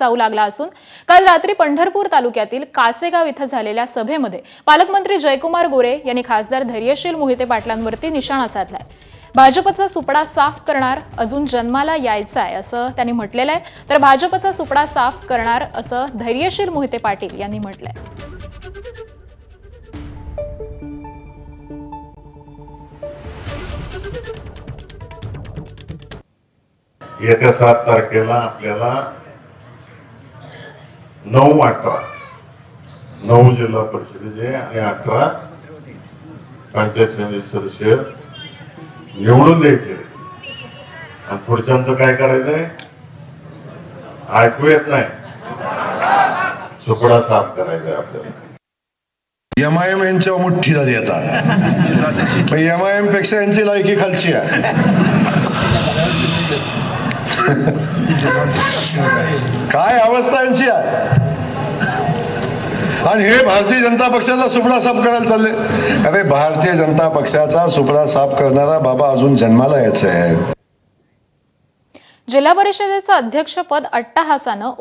जाऊ लागला असून काल रात्री पंढरपूर तालुक्यातील कासेगाव इथं झालेल्या सभेमध्ये पालकमंत्री जयकुमार गोरे यांनी खासदार धैर्यशील मोहिते पाटलांवरती निशाणा साधलाय। भाजपचा सुपडा साफ करणार अजून जन्माला यायचाय असं त्यांनी म्हटलेलं आहे, तर भाजपचा सुपडा साफ करणार असं धैर्यशील मोहिते पाटील यांनी म्हटलंय। येत्या 7 तारखेला आपल्याला 9 जिल्हा परिषदेचे आणि 18 पंचायत समिती सदस्य निवडून द्यायचे आणि पुढच्यांचं काय करायचंय ऐकू येत नाही, सुपडा साफ करायचंय आपल्याला। एमआयएम यांच्या मुठ्ठी झाली आता, एमआयएम पेक्षा यांची लायकी खालची आहे। काय अवस्था यांची आहे। आणि हे भारतीय जनता पक्षाचा सुपडा साफ करायला चालले। अरे भारतीय जनता पक्षाचा सुपडा साफ करणारा बाबा अजून जन्माला यायचा आहे। जिल्हा परिषदेचं अध्यक्षपद अट्टहासानं